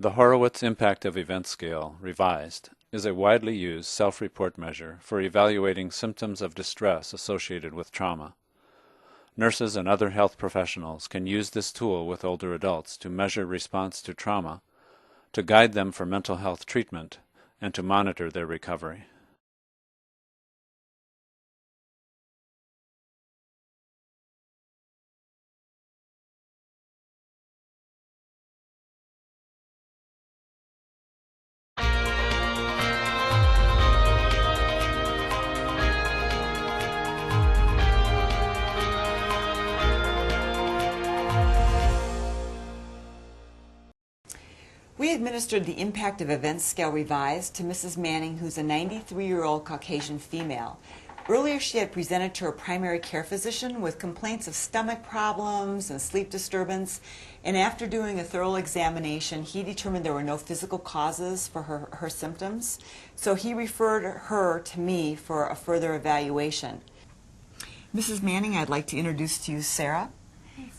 The Horowitz Impact of Event Scale, revised, is a widely used self-report measure for evaluating symptoms of distress associated with trauma. Nurses and other health professionals can use this tool with older adults to measure response to trauma, to guide them for mental health treatment, and to monitor their recovery. We administered the Impact of Events Scale Revised to Mrs. Manning, who's a 93-year-old Caucasian female. Earlier, she had presented to her primary care physician with complaints of stomach problems and sleep disturbance, and after doing a thorough examination, he determined there were no physical causes for her symptoms, so he referred her to me for a further evaluation. Mrs. Manning, I'd like to introduce to you Sarah.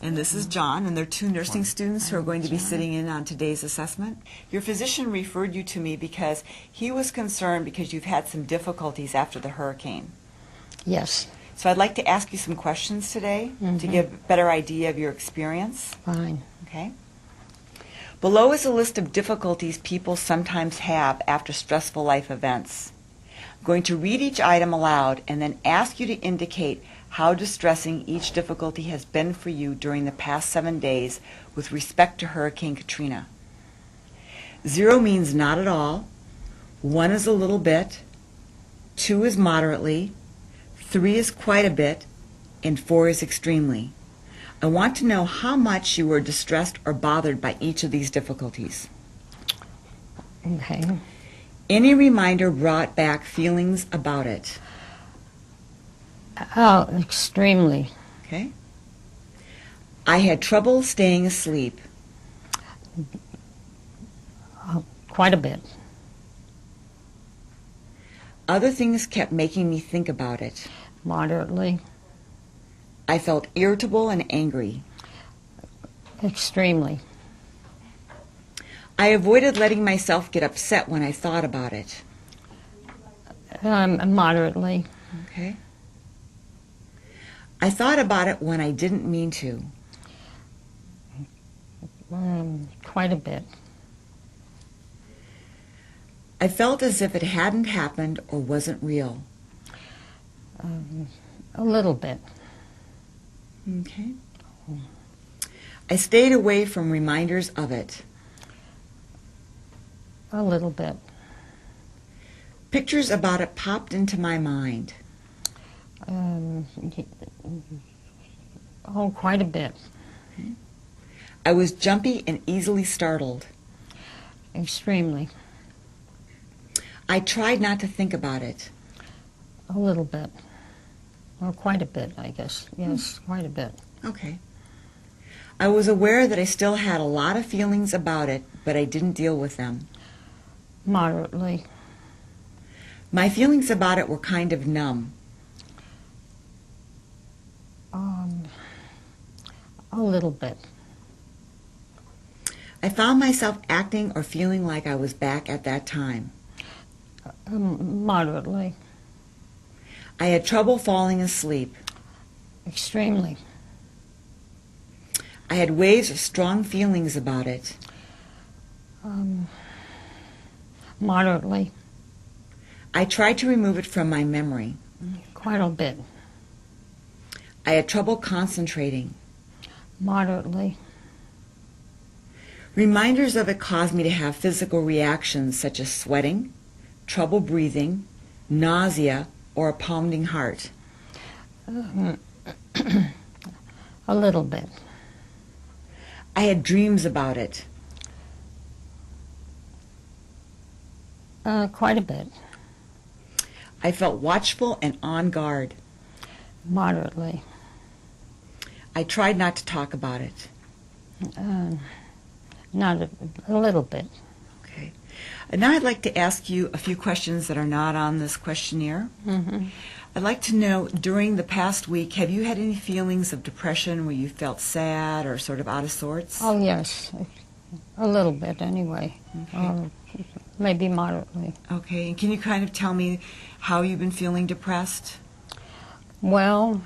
And this is John, and they're two nursing students who are going to be sitting in on today's assessment. Your physician referred you to me because he was concerned because you've had some difficulties after the hurricane. Yes. So I'd like to ask you some questions today to give a better idea of your experience. Fine. Okay. Below is a list of difficulties people sometimes have after stressful life events. I'm going to read each item aloud and then ask you to indicate how distressing each difficulty has been for you during the past 7 days with respect to Hurricane Katrina. 0 means not at all, 1 is a little bit, 2 is moderately, 3 is quite a bit, and 4 is extremely. I want to know how much you were distressed or bothered by each of these difficulties. Okay. Any reminder brought back feelings about it. Oh, extremely. Okay. I had trouble staying asleep. Oh, quite a bit. Other things kept making me think about it. Moderately. I felt irritable and angry. Extremely. I avoided letting myself get upset when I thought about it. Moderately. Okay. I thought about it when I didn't mean to. Quite a bit. I felt as if it hadn't happened or wasn't real. A little bit. Okay. I stayed away from reminders of it. A little bit. Pictures about it popped into my mind. Quite a bit. Okay. I was jumpy and easily startled. Extremely. I tried not to think about it. A little bit. Well, quite a bit, I guess. Yes, quite a bit. Okay. I was aware that I still had a lot of feelings about it, but I didn't deal with them. Moderately. My feelings about it were kind of numb. A little bit. I found myself acting or feeling like I was back at that time. Moderately. I had trouble falling asleep. Extremely. I had waves of strong feelings about it. Moderately. I tried to remove it from my memory. Quite a bit. I had trouble concentrating. Moderately. Reminders of it caused me to have physical reactions such as sweating, trouble breathing, nausea, or a pounding heart. A little bit. I had dreams about it. Quite a bit. I felt watchful and on guard. Moderately. I tried not to talk about it. Not a little bit. Okay. And now I'd like to ask you a few questions that are not on this questionnaire. I'd like to know, during the past week, have you had any feelings of depression where you felt sad or sort of out of sorts? Oh, yes. A little bit, anyway. Okay. Maybe moderately. Okay, and can you kind of tell me how you've been feeling depressed? Well,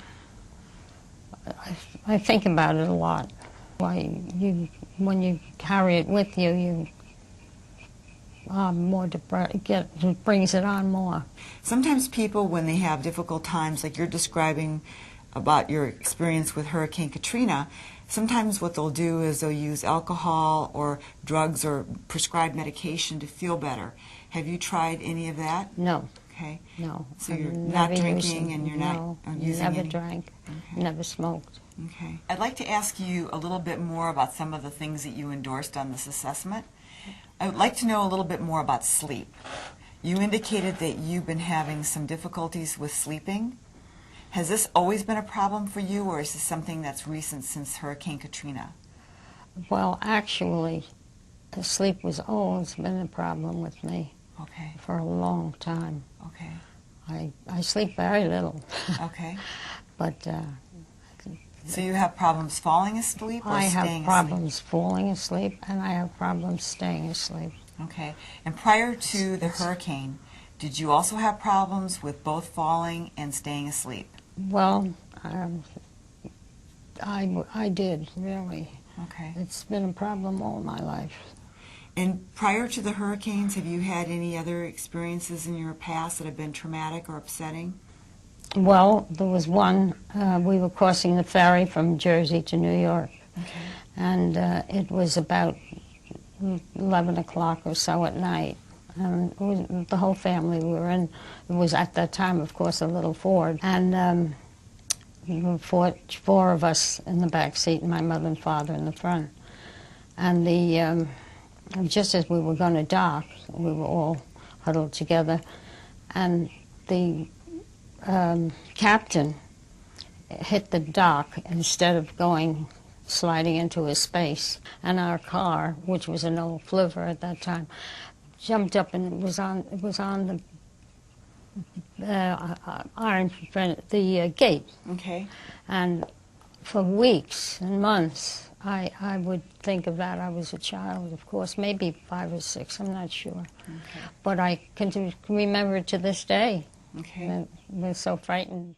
I think about it a lot. Why when you carry it with you, you are more depressed. It brings it on more. Sometimes people, when they have difficult times, like you're describing about your experience with Hurricane Katrina, sometimes what they'll do is they'll use alcohol or drugs or prescribed medication to feel better. Have you tried any of that? No. Okay. No. So you're I've not never drinking used, and you're no, not using never any? drank, Okay. never smoked. Okay. I'd like to ask you a little bit more about some of the things that you endorsed on this assessment. I would like to know a little bit more about sleep. You indicated that you've been having some difficulties with sleeping. Has this always been a problem for you, or is this something that's recent since Hurricane Katrina? Well, actually, sleep was always been a problem with me Okay. for a long time. Okay. I sleep very little, Okay. but So you have problems falling asleep or I staying have problems falling asleep, and I have problems staying asleep. asleep? Okay. And prior to the hurricane, did you also have problems with both falling and staying asleep? Well, I did, really. Okay. It's been a problem all my life. And prior to the hurricanes, have you had any other experiences in your past that have been traumatic or upsetting? Well, there was one, we were crossing the ferry from Jersey to New York, Okay. and it was about 11 o'clock or so at night. And the whole family we were in. It was at that time, of course, a little Ford. And there were four of us in the back seat, and my mother and father in the front. And just as we were going to dock, we were all huddled together, and the captain hit the dock instead of sliding into a space. And our car, which was an old flivver at that time, jumped up, and it was on the iron, the gate. Okay. And for weeks and months, I would think of that. I was a child, of course, maybe 5 or 6, I'm not sure. Okay. But I can remember it to this day. Okay. I was so frightened.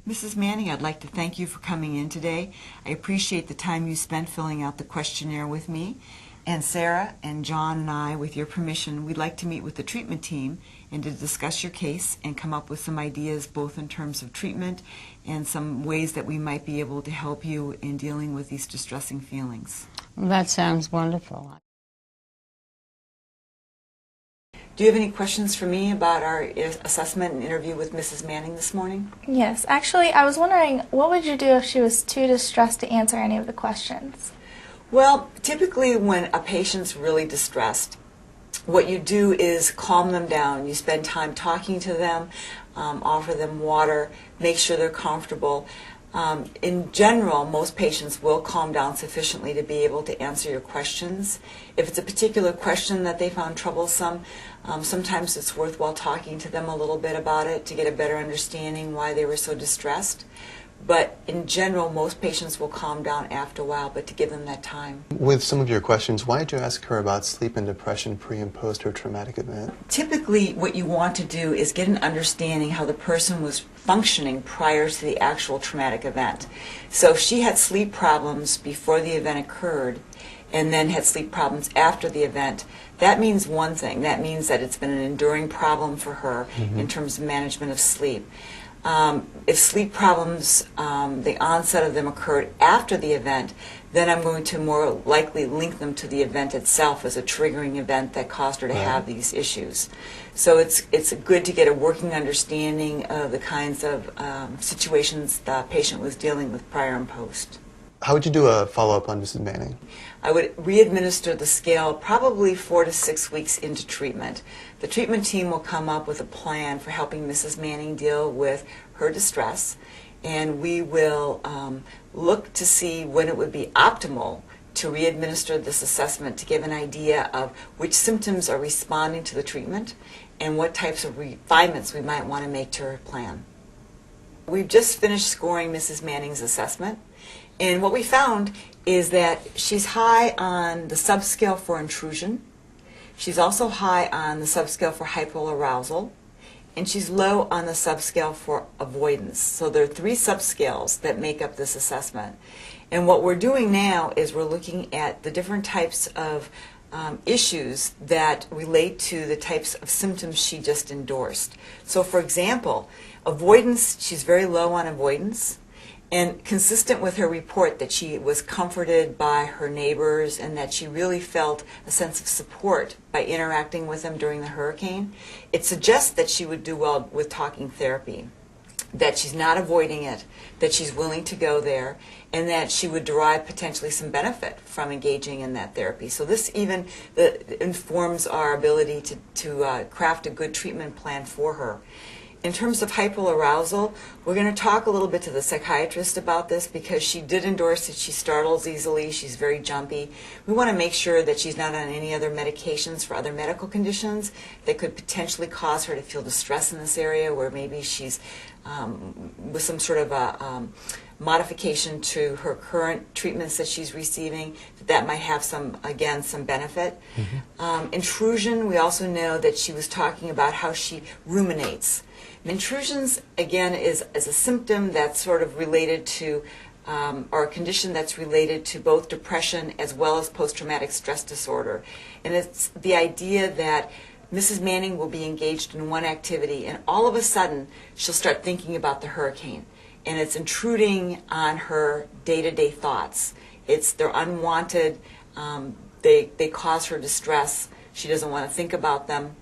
Mrs. Manning, I'd like to thank you for coming in today. I appreciate the time you spent filling out the questionnaire with me. And Sarah and John and I, with your permission, we'd like to meet with the treatment team and to discuss your case and come up with some ideas both in terms of treatment and some ways that we might be able to help you in dealing with these distressing feelings. Well, that sounds wonderful. Do you have any questions for me about our assessment and interview with Mrs. Manning this morning? Yes, actually, I was wondering, what would you do if she was too distressed to answer any of the questions? Well, typically when a patient's really distressed, what you do is calm them down. You spend time talking to them, offer them water, make sure they're comfortable. In general, most patients will calm down sufficiently to be able to answer your questions. If it's a particular question that they found troublesome, sometimes it's worthwhile talking to them a little bit about it to get a better understanding why they were so distressed. But in general, most patients will calm down after a while, but to give them that time. With some of your questions, why did you ask her about sleep and depression pre and post her traumatic event? Typically, what you want to do is get an understanding how the person was functioning prior to the actual traumatic event. So if she had sleep problems before the event occurred and then had sleep problems after the event, that means one thing. That means that it's been an enduring problem for her in terms of management of sleep. If sleep problems, the onset of them occurred after the event, then I'm going to more likely link them to the event itself as a triggering event that caused her to have these issues. So it's good to get a working understanding of the kinds of situations the patient was dealing with prior and post. How would you do a follow-up on Mrs. Manning? I would re-administer the scale probably 4 to 6 weeks into treatment. The treatment team will come up with a plan for helping Mrs. Manning deal with her distress, and we will look to see when it would be optimal to re-administer this assessment to give an idea of which symptoms are responding to the treatment and what types of refinements we might want to make to her plan. We've just finished scoring Mrs. Manning's assessment. And what we found is that she's high on the subscale for intrusion. She's also high on the subscale for hyperarousal, and she's low on the subscale for avoidance. So there are 3 subscales that make up this assessment. And what we're doing now is we're looking at the different types of issues that relate to the types of symptoms she just endorsed. So for example, avoidance, she's very low on avoidance. And consistent with her report that she was comforted by her neighbors and that she really felt a sense of support by interacting with them during the hurricane, it suggests that she would do well with talking therapy, that she's not avoiding it, that she's willing to go there, and that she would derive potentially some benefit from engaging in that therapy. So this even informs our ability to craft a good treatment plan for her. In terms of hyperarousal, we're going to talk a little bit to the psychiatrist about this because she did endorse that she startles easily, she's very jumpy. We want to make sure that she's not on any other medications for other medical conditions that could potentially cause her to feel distress in this area, where maybe she's with some sort of a modification to her current treatments that she's receiving, that might have some benefit. Intrusion, we also know that she was talking about how she ruminates. Intrusions, again, is a symptom that's sort of related to, or a condition that's related to both depression as well as post-traumatic stress disorder. And it's the idea that Mrs. Manning will be engaged in one activity and all of a sudden she'll start thinking about the hurricane. And it's intruding on her day-to-day thoughts. They're unwanted, they cause her distress, she doesn't want to think about them.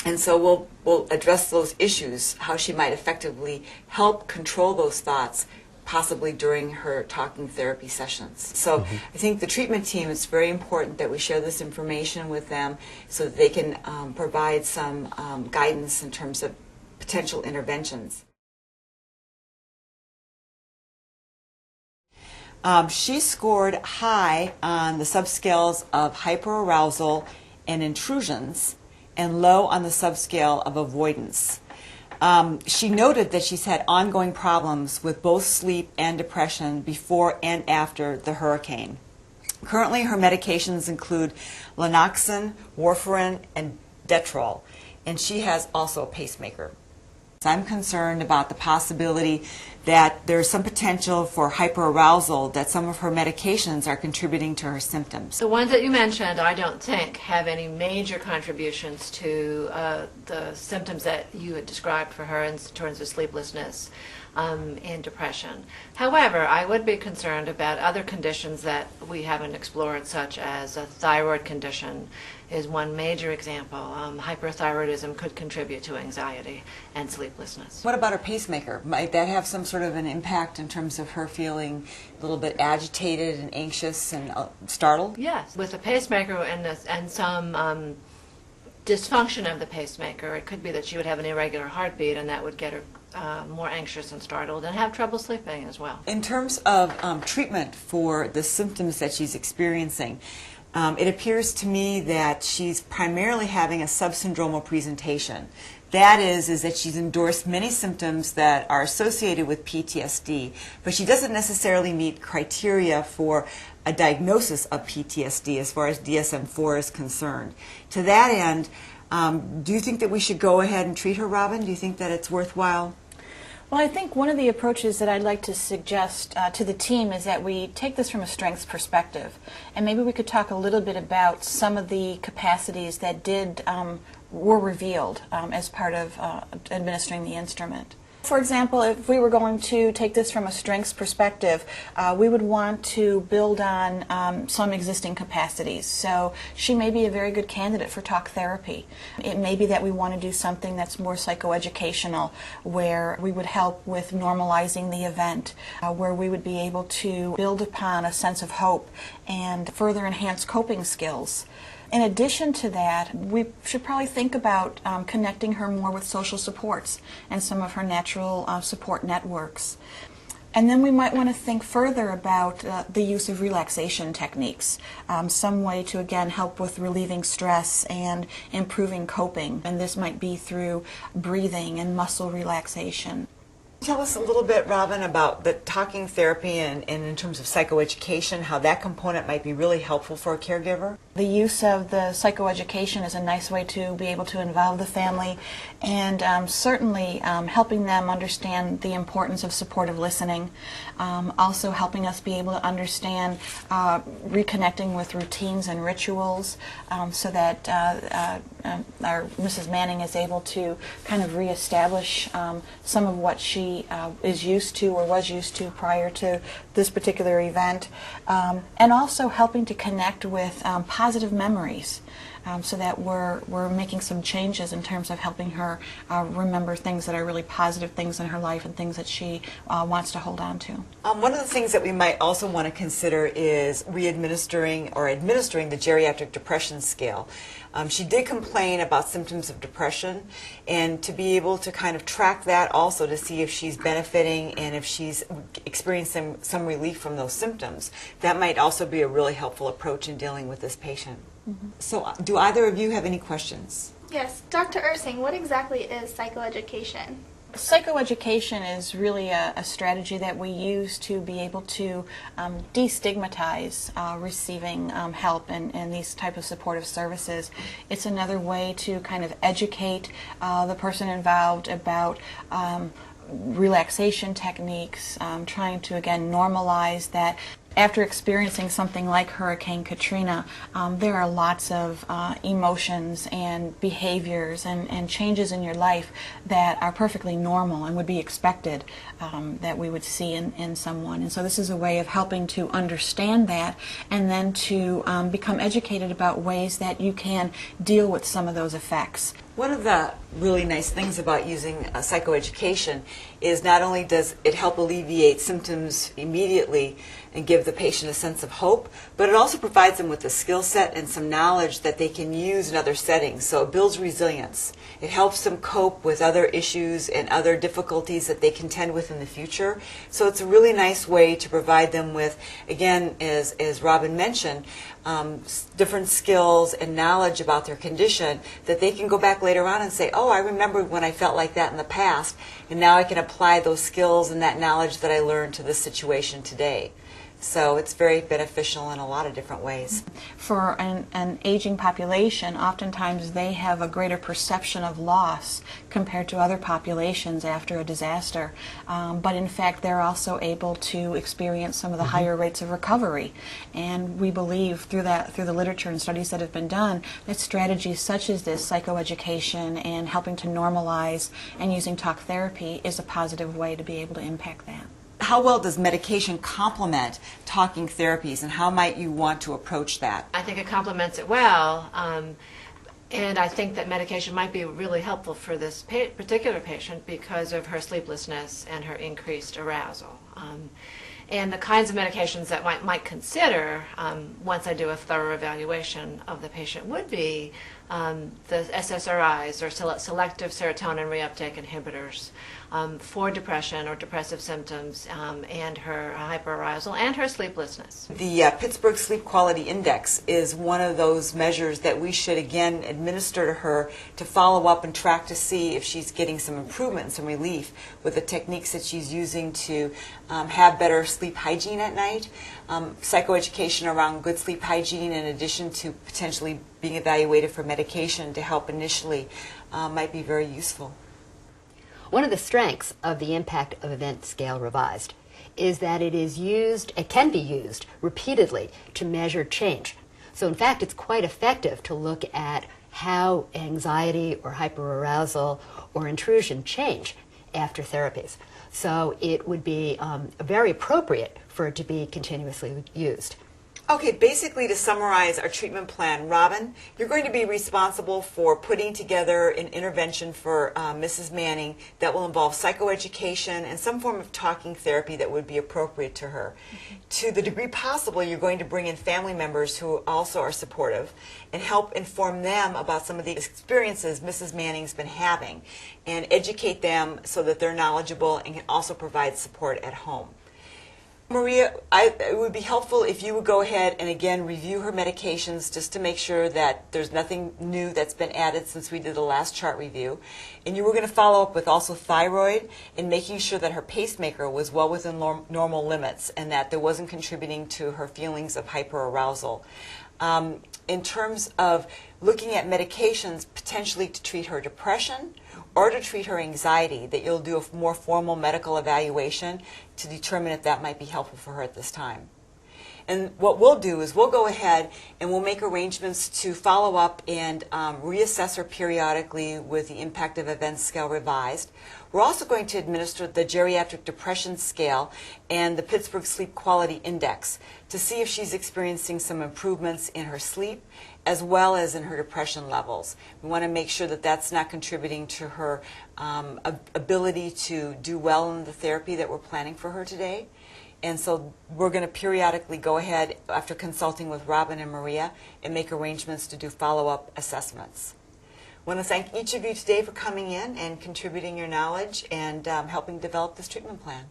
And so we'll address those issues, how she might effectively help control those thoughts, possibly during her talking therapy sessions. So I think the treatment team, it's very important that we share this information with them so that they can provide some guidance in terms of potential interventions. She scored high on the subscales of hyperarousal and intrusions, and low on the subscale of avoidance. She noted that she's had ongoing problems with both sleep and depression before and after the hurricane. Currently, her medications include Lanoxin, warfarin, and Detrol, and she has also a pacemaker. I'm concerned about the possibility that there's some potential for hyperarousal, that some of her medications are contributing to her symptoms. The ones that you mentioned, I don't think have any major contributions to the symptoms that you had described for her in terms of sleeplessness and depression. However, I would be concerned about other conditions that we haven't explored, such as a thyroid condition is one major example. Hyperthyroidism could contribute to anxiety and sleeplessness. What about her pacemaker? Might that have some sort of an impact in terms of her feeling a little bit agitated and anxious and startled? Yes. With a pacemaker and some dysfunction of the pacemaker, it could be that she would have an irregular heartbeat, and that would get her more anxious and startled and have trouble sleeping as well. In terms of treatment for the symptoms that she's experiencing, it appears to me that she's primarily having a subsyndromal presentation. That is that she's endorsed many symptoms that are associated with PTSD, but she doesn't necessarily meet criteria for a diagnosis of PTSD as far as DSM-4 is concerned. To that end, do you think that we should go ahead and treat her, Robin? Do you think that it's worthwhile? Well, I think one of the approaches that I'd like to suggest to the team is that we take this from a strengths perspective, and maybe we could talk a little bit about some of the capacities that were revealed as part of administering the instrument. For example, if we were going to take this from a strengths perspective, we would want to build on some existing capacities. So she may be a very good candidate for talk therapy. It may be that we want to do something that's more psychoeducational, where we would help with normalizing the event, where we would be able to build upon a sense of hope and further enhance coping skills. In addition to that, we should probably think about connecting her more with social supports and some of her natural support networks. And then we might want to think further about the use of relaxation techniques, some way to, again, help with relieving stress and improving coping. And this might be through breathing and muscle relaxation. Tell us a little bit, Robin, about the talking therapy and in terms of psychoeducation, how that component might be really helpful for a caregiver. The use of the psychoeducation is a nice way to be able to involve the family, and certainly helping them understand the importance of supportive listening, also helping us be able to understand reconnecting with routines and rituals, so that our Mrs. Manning is able to kind of reestablish some of what she is used to or was used to prior to this particular event, and also helping to connect with positive memories, so that we're making some changes in terms of helping her remember things that are really positive things in her life and things that she wants to hold on to. One of the things that we might also want to consider is re-administering or administering the geriatric depression scale. She did complain about symptoms of depression, and to be able to kind of track that also to see if she's benefiting and if she's experiencing some relief from those symptoms, that might also be a really helpful approach in dealing with this patient. Mm-hmm. So do either of you have any questions? Yes. Dr. Ursing, what exactly is psychoeducation? Psychoeducation is really a strategy that we use to be able to destigmatize receiving help and these type of supportive services. It's another way to kind of educate the person involved about relaxation techniques, trying to, again, normalize that. After experiencing something like Hurricane Katrina, there are lots of emotions and behaviors and changes in your life that are perfectly normal and would be expected that we would see in someone. And so this is a way of helping to understand that and then to become educated about ways that you can deal with some of those effects. One of the really nice things about using psychoeducation is not only does it help alleviate symptoms immediately and give the patient a sense of hope, but it also provides them with a skill set and some knowledge that they can use in other settings. So it builds resilience. It helps them cope with other issues and other difficulties that they contend with in the future. So it's a really nice way to provide them with, again, as Robin mentioned, different skills and knowledge about their condition that they can go back later on and say, oh, I remember when I felt like that in the past, and now I can apply those skills and that knowledge that I learned to this situation today. So it's very beneficial in a lot of different ways. For an aging population, oftentimes they have a greater perception of loss compared to other populations after a disaster. But in fact, they're also able to experience some of the higher rates of recovery. And we believe through the literature and studies that have been done, that strategies such as this, psychoeducation and helping to normalize and using talk therapy, is a positive way to be able to impact that. How well does medication complement talking therapies, and how might you want to approach that? I think it complements it well, and I think that medication might be really helpful for this particular patient because of her sleeplessness and her increased arousal. And the kinds of medications that might consider once I do a thorough evaluation of the patient would be the SSRIs, or selective serotonin reuptake inhibitors, for depression or depressive symptoms, and her hyperarousal and her sleeplessness. The Pittsburgh Sleep Quality Index is one of those measures that we should again administer to her to follow up and track to see if she's getting some improvement, some relief with the techniques that she's using to have better sleep hygiene at night. Psychoeducation around good sleep hygiene, in addition to potentially being evaluated for medication to help initially, might be very useful. One of the strengths of the Impact of Event Scale Revised is that it can be used repeatedly to measure change. So in fact, it's quite effective to look at how anxiety or hyperarousal or intrusion change after therapies. So it would be very appropriate for it to be continuously used. Okay, basically to summarize our treatment plan, Robin, you're going to be responsible for putting together an intervention for Mrs. Manning that will involve psychoeducation and some form of talking therapy that would be appropriate to her. Mm-hmm. To the degree possible, you're going to bring in family members who also are supportive and help inform them about some of the experiences Mrs. Manning's been having and educate them so that they're knowledgeable and can also provide support at home. Maria, it would be helpful if you would go ahead and again review her medications just to make sure that there's nothing new that's been added since we did the last chart review. And you were going to follow up with also thyroid and making sure that her pacemaker was well within normal limits and that there wasn't contributing to her feelings of hyperarousal. In terms of looking at medications potentially to treat her depression or to treat her anxiety, that you'll do a more formal medical evaluation to determine if that might be helpful for her at this time. And what we'll do is we'll go ahead and we'll make arrangements to follow up and reassess her periodically with the Impact of Events Scale revised. We're also going to administer the Geriatric Depression Scale and the Pittsburgh Sleep Quality Index to see if she's experiencing some improvements in her sleep as well as in her depression levels. We want to make sure that that's not contributing to her ability to do well in the therapy that we're planning for her today. And so we're going to periodically go ahead after consulting with Robin and Maria and make arrangements to do follow-up assessments. I want to thank each of you today for coming in and contributing your knowledge and helping develop this treatment plan.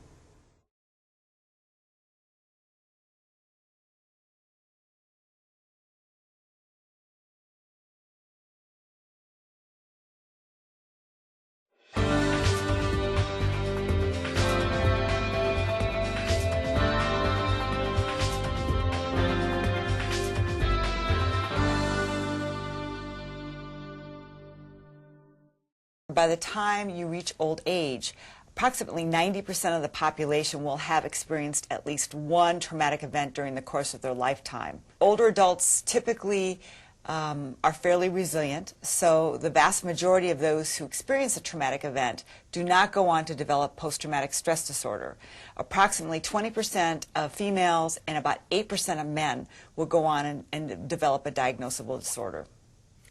By the time you reach old age, approximately 90% of the population will have experienced at least one traumatic event during the course of their lifetime. Older adults typically are fairly resilient, so the vast majority of those who experience a traumatic event do not go on to develop post-traumatic stress disorder. Approximately 20% of females and about 8% of men will go on and develop a diagnosable disorder.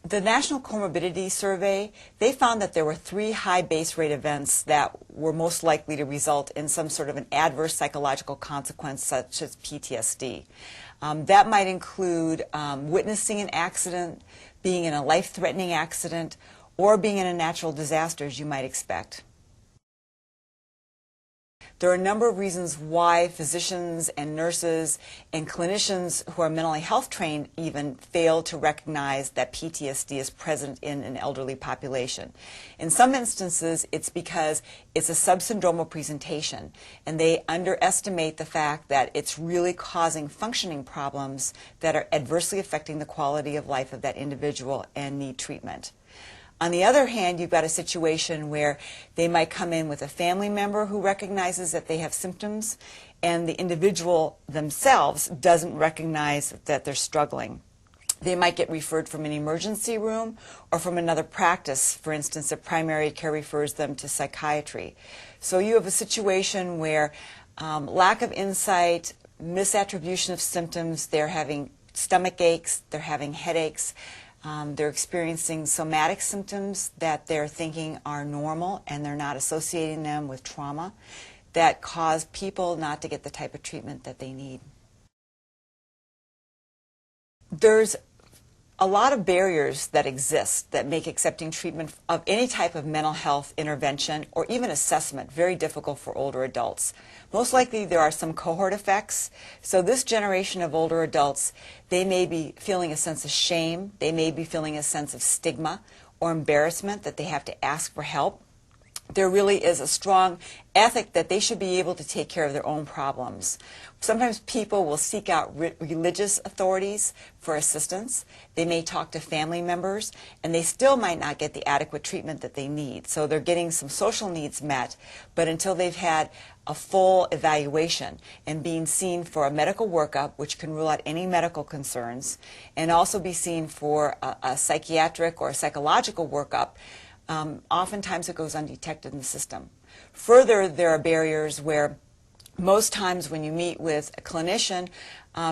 The National Comorbidity Survey, they found that there were 3 high base rate events that were most likely to result in some sort of an adverse psychological consequence such as PTSD. That might include witnessing an accident, being in a life-threatening accident, or being in a natural disaster as you might expect. There are a number of reasons why physicians and nurses and clinicians who are mentally health trained even fail to recognize that PTSD is present in an elderly population. In some instances, it's because it's a subsyndromal presentation, and they underestimate the fact that it's really causing functioning problems that are adversely affecting the quality of life of that individual and need treatment. On the other hand, you've got a situation where they might come in with a family member who recognizes that they have symptoms, and the individual themselves doesn't recognize that they're struggling. They might get referred from an emergency room or from another practice. For instance, a primary care refers them to psychiatry. So you have a situation where lack of insight, misattribution of symptoms, they're having stomach aches, they're having headaches, they're experiencing somatic symptoms that they're thinking are normal and they're not associating them with trauma that cause people not to get the type of treatment that they need. There's a lot of barriers that exist that make accepting treatment of any type of mental health intervention or even assessment very difficult for older adults. Most likely there are some cohort effects. So this generation of older adults, they may be feeling a sense of shame, they may be feeling a sense of stigma or embarrassment that they have to ask for help. There really is a strong ethic that they should be able to take care of their own problems. Sometimes people will seek out religious authorities for assistance. They may talk to family members, and they still might not get the adequate treatment that they need. So they're getting some social needs met, but until they've had a full evaluation and being seen for a medical workup, which can rule out any medical concerns, and also be seen for a psychiatric or a psychological workup, oftentimes it goes undetected in the system. Further, there are barriers where most times when you meet with a clinician,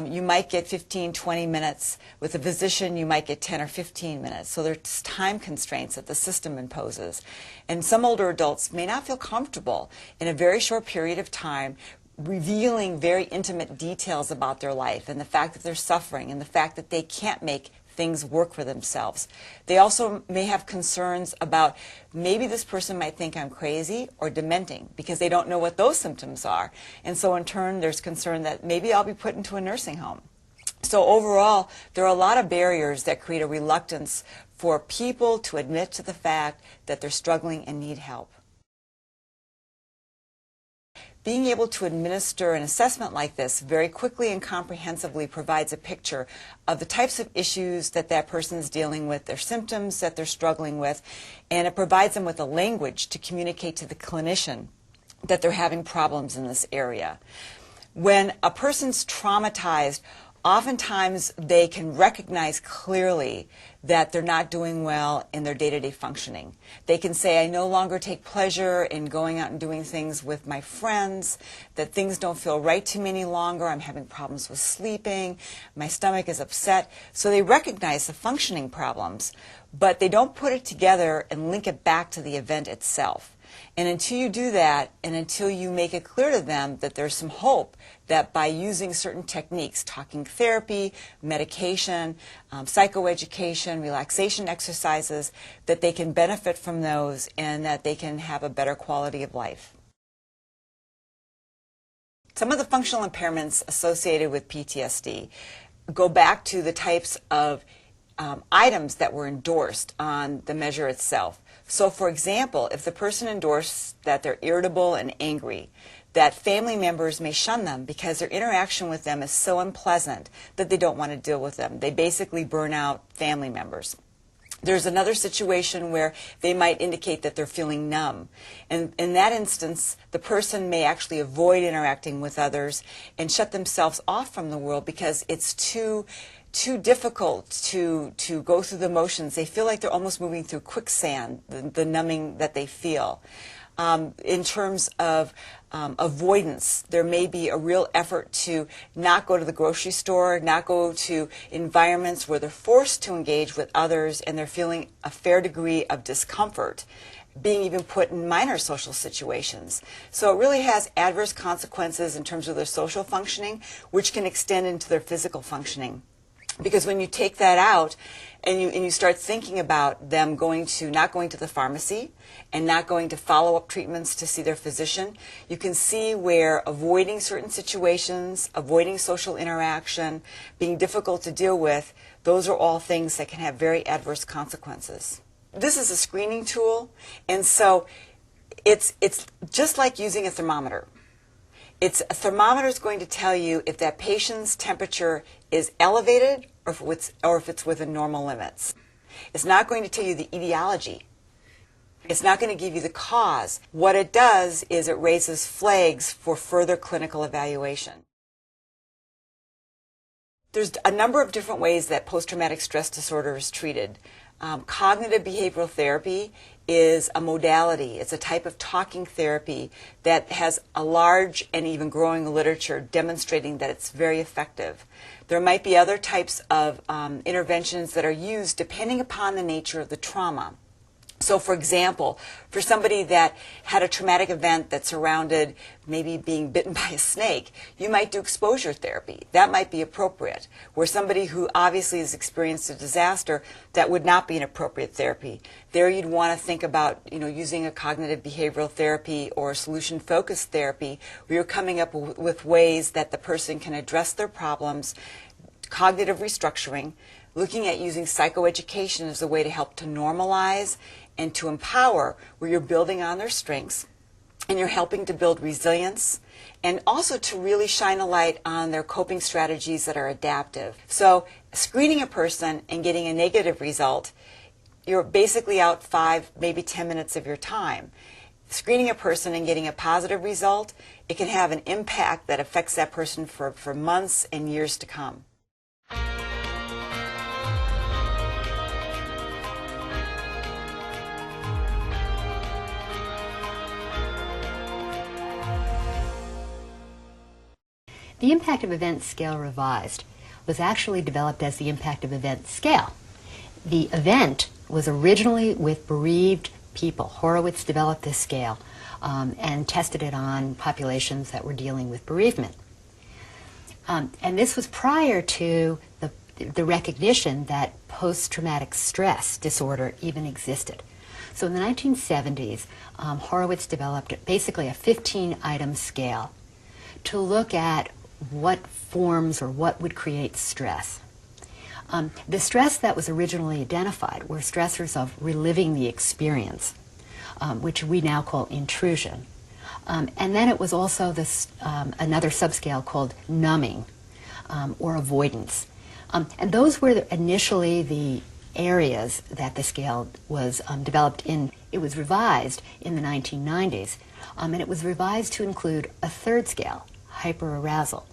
you might get 15, 20 minutes. With a physician, you might get 10 or 15 minutes. So there's time constraints that the system imposes. And some older adults may not feel comfortable in a very short period of time revealing very intimate details about their life and the fact that they're suffering and the fact that they can't make things work for themselves. They also may have concerns about maybe this person might think I'm crazy or dementing because they don't know what those symptoms are. And so in turn, there's concern that maybe I'll be put into a nursing home. So overall, there are a lot of barriers that create a reluctance for people to admit to the fact that they're struggling and need help. Being able to administer an assessment like this very quickly and comprehensively provides a picture of the types of issues that that person is dealing with, their symptoms that they're struggling with, and it provides them with a language to communicate to the clinician that they're having problems in this area. When a person's traumatized, oftentimes they can recognize clearly that they're not doing well in their day-to-day functioning. They can say, I no longer take pleasure in going out and doing things with my friends, that things don't feel right to me any longer, I'm having problems with sleeping, my stomach is upset. So they recognize the functioning problems, but they don't put it together and link it back to the event itself. And until you do that, and until you make it clear to them that there's some hope that by using certain techniques, talking therapy, medication, psychoeducation, relaxation exercises, that they can benefit from those and that they can have a better quality of life. Some of the functional impairments associated with PTSD go back to the types of items that were endorsed on the measure itself. So for example, if the person endorsed that they're irritable and angry, that family members may shun them because their interaction with them is so unpleasant that they don't want to deal with them. They basically burn out family members. There's another situation where they might indicate that they're feeling numb. And in that instance, the person may actually avoid interacting with others and shut themselves off from the world because it's too difficult to go through the motions. They feel like they're almost moving through quicksand, the numbing that they feel. In terms of avoidance, there may be a real effort to not go to the grocery store, not go to environments where they're forced to engage with others and they're feeling a fair degree of discomfort, being even put in minor social situations. So it really has adverse consequences in terms of their social functioning, which can extend into their physical functioning. Because when you take that out and you start thinking about them not going to the pharmacy and not going to follow-up treatments to see their physician, you can see where avoiding certain situations, avoiding social interaction, being difficult to deal with, those are all things that can have very adverse consequences. This is a screening tool, and so it's just like using a thermometer. A thermometer is going to tell you if that patient's temperature is elevated or if it's within normal limits. It's not going to tell you the etiology. It's not going to give you the cause. What it does is it raises flags for further clinical evaluation. There's a number of different ways that post-traumatic stress disorder is treated. Cognitive behavioral therapy is a modality. It's a type of talking therapy that has a large and even growing literature demonstrating that it's very effective. There might be other types of interventions that are used depending upon the nature of the trauma. So for example, for somebody that had a traumatic event that surrounded maybe being bitten by a snake, you might do exposure therapy. That might be appropriate. Where somebody who obviously has experienced a disaster, that would not be an appropriate therapy. There you'd want to think about using a cognitive behavioral therapy or solution-focused therapy where you're coming up with ways that the person can address their problems, cognitive restructuring, looking at using psychoeducation as a way to help to normalize and to empower, where you're building on their strengths and you're helping to build resilience and also to really shine a light on their coping strategies that are adaptive. So screening a person and getting a negative result, you're basically out 5, maybe 10 minutes of your time. Screening a person and getting a positive result, it can have an impact that affects that person for months and years to come. The Impact of Events Scale Revised was actually developed as the Impact of Events Scale. The event was originally with bereaved people. Horowitz developed this scale and tested it on populations that were dealing with bereavement. And this was prior to the recognition that post-traumatic stress disorder even existed. So in the 1970s, Horowitz developed basically a 15-item scale to look at what forms or what would create stress. The stress that was originally identified were stressors of reliving the experience, which we now call intrusion. And then it was also this another subscale called numbing or avoidance. And those were initially the areas that the scale was developed in. It was revised in the 1990s, and it was revised to include a third scale, hyperarousal.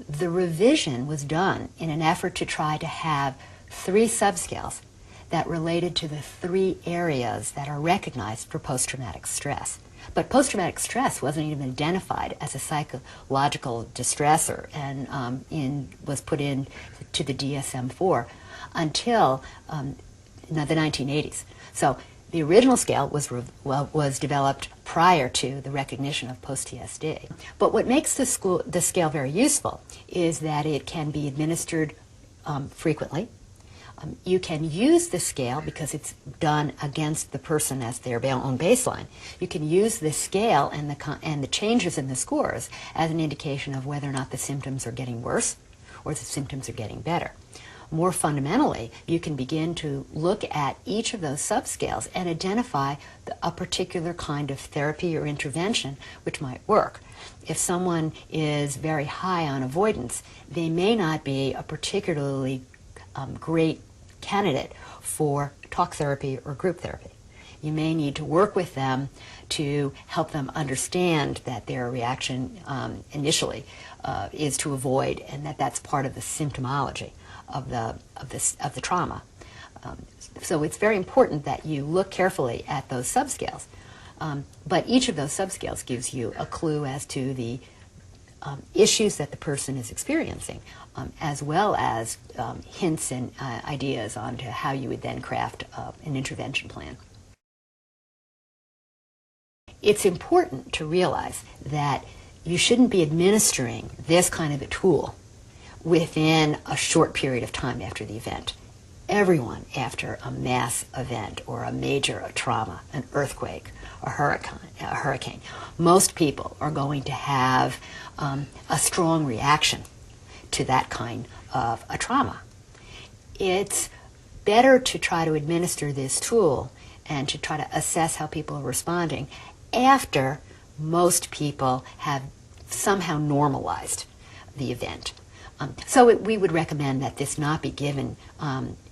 The revision was done in an effort to try to have 3 subscales that related to the 3 areas that are recognized for post-traumatic stress. But post-traumatic stress wasn't even identified as a psychological distressor and was put in to the DSM-4 until the 1980s. So the original scale was developed prior to the recognition of post-TSD. But what makes the scale very useful is that it can be administered frequently. You can use the scale because it's done against the person as their own baseline. You can use the scale and the changes in the scores as an indication of whether or not the symptoms are getting worse or the symptoms are getting better. More fundamentally, you can begin to look at each of those subscales and identify a particular kind of therapy or intervention which might work. If someone is very high on avoidance, they may not be a particularly great candidate for talk therapy or group therapy. You may need to work with them to help them understand that their reaction initially is to avoid, and that that's part of the symptomology of the trauma. So it's very important that you look carefully at those subscales. But each of those subscales gives you a clue as to the issues that the person is experiencing, as well as hints and ideas on to how you would then craft an intervention plan. It's important to realize that you shouldn't be administering this kind of a tool within a short period of time after the event. Everyone after a mass event or a major trauma, an earthquake, a hurricane, most people are going to have a strong reaction to that kind of a trauma. It's better to try to administer this tool and to try to assess how people are responding after most people have somehow normalized the event. So we would recommend that this not be given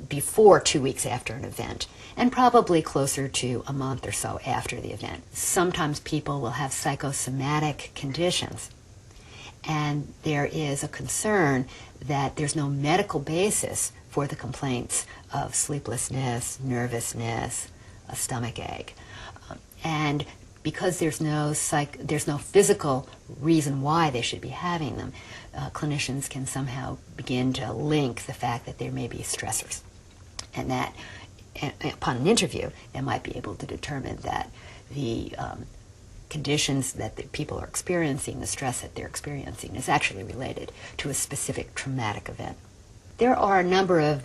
before 2 weeks after an event, and probably closer to a month or so after the event. Sometimes people will have psychosomatic conditions, and there is a concern that there's no medical basis for the complaints of sleeplessness, nervousness, a stomach ache. And because there's no physical reason why they should be having them, clinicians can somehow begin to link the fact that there may be stressors, and that upon an interview they might be able to determine that the conditions that the people are experiencing, the stress that they're experiencing, is actually related to a specific traumatic event. There are a number of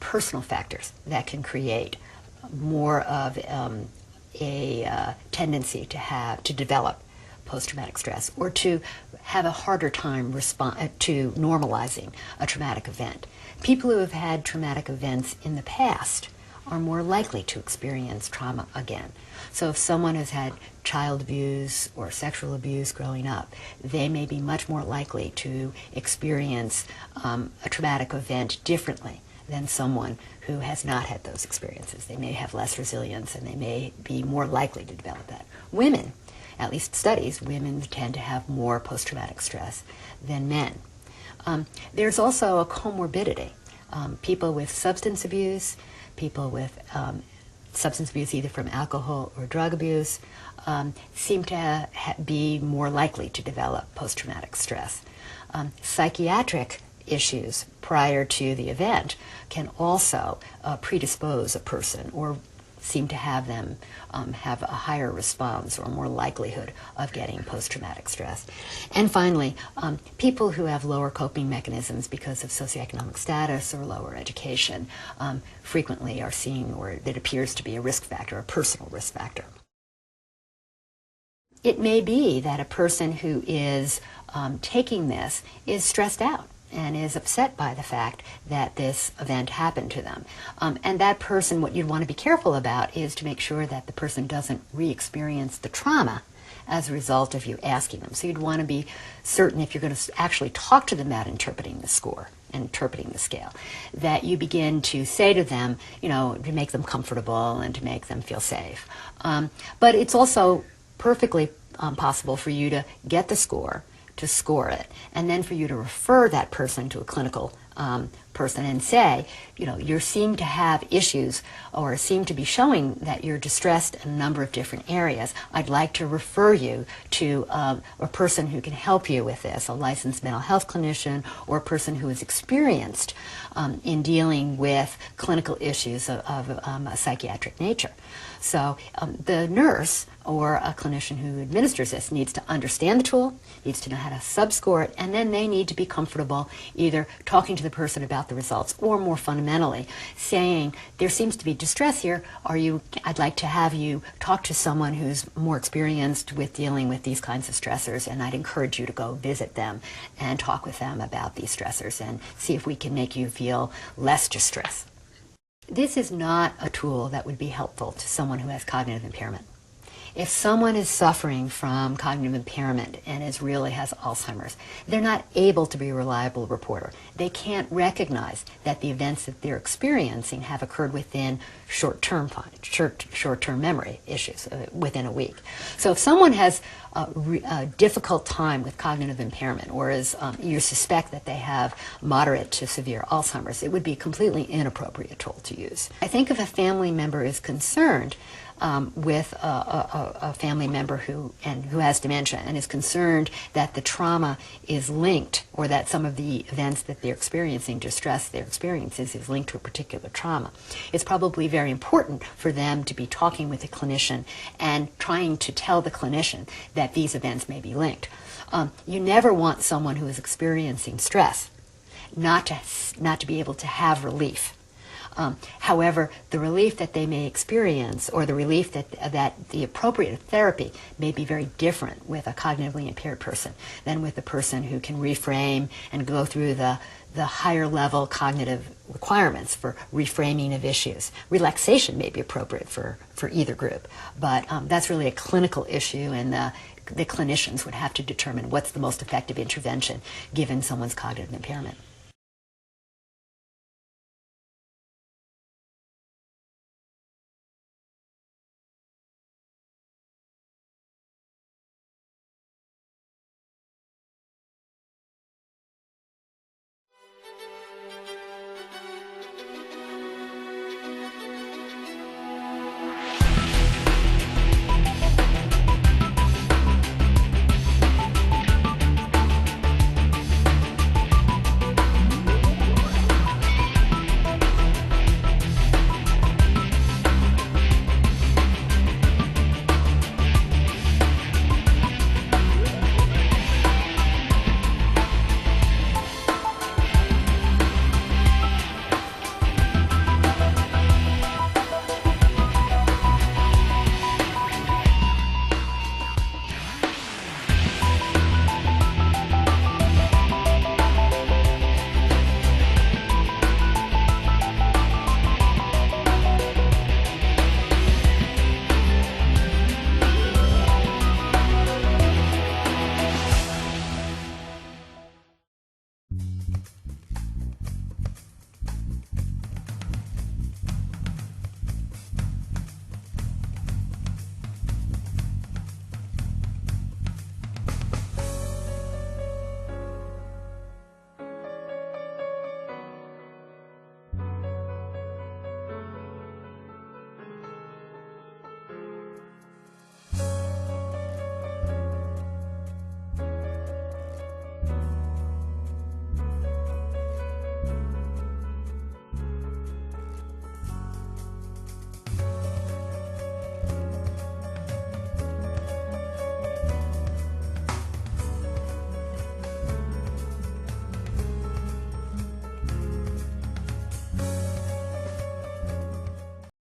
personal factors that can create more of a tendency to develop post-traumatic stress, or to have a harder time to normalizing a traumatic event. People who have had traumatic events in the past are more likely to experience trauma again. So if someone has had child abuse or sexual abuse growing up, they may be much more likely to experience a traumatic event differently than someone who has not had those experiences. They may have less resilience, and they may be more likely to develop that. Women, at least studies, women tend to have more post-traumatic stress than men. There's also a comorbidity. People with substance abuse, people with substance abuse either from alcohol or drug abuse, seem to be more likely to develop post-traumatic stress. Psychiatric issues prior to the event can also predispose a person or seem to have them have a higher response or more likelihood of getting post-traumatic stress. And finally, people who have lower coping mechanisms because of socioeconomic status or lower education frequently are seen, or it appears to be a risk factor, a personal risk factor. It may be that a person who is taking this is stressed out and is upset by the fact that this event happened to them. And that person, what you'd want to be careful about is to make sure that the person doesn't re-experience the trauma as a result of you asking them. So you'd want to be certain, if you're going to actually talk to them about interpreting the score and interpreting the scale, that you begin to say to them, you know, to make them comfortable and to make them feel safe. But it's also perfectly possible for you to get the score, to score it, and then for you to refer that person to a clinical person and say, you know, you seem to have issues or seem to be showing that you're distressed in a number of different areas. I'd like to refer you to a person who can help you with this, a licensed mental health clinician or a person who is experienced in dealing with clinical issues of a psychiatric nature. So the nurse or a clinician who administers this needs to understand the tool, needs to know how to subscore it, and then they need to be comfortable either talking to the person about the results or, more fundamentally, saying, there seems to be distress here. I'd like to have you talk to someone who's more experienced with dealing with these kinds of stressors, and I'd encourage you to go visit them and talk with them about these stressors and see if we can make you feel less distress. This is not a tool that would be helpful to someone who has cognitive impairment. If someone is suffering from cognitive impairment and really has Alzheimer's, they're not able to be a reliable reporter. They can't recognize that the events that they're experiencing have occurred within short-term memory issues, within a week. So if someone has a difficult time with cognitive impairment, or you suspect that they have moderate to severe Alzheimer's, it would be a completely inappropriate tool to use. I think if a family member is concerned with a family member who has dementia and is concerned that the trauma is linked, or that some of the events that they're experiencing, distress they're experiencing, is linked to a particular trauma, it's probably very important for them to be talking with a clinician and trying to tell the clinician that these events may be linked. You never want someone who is experiencing stress not to be able to have relief. However, the relief that they may experience, or the relief that the appropriate therapy, may be very different with a cognitively impaired person than with a person who can reframe and go through the higher level cognitive requirements for reframing of issues. Relaxation may be appropriate for either group, but that's really a clinical issue, and the clinicians would have to determine what's the most effective intervention given someone's cognitive impairment.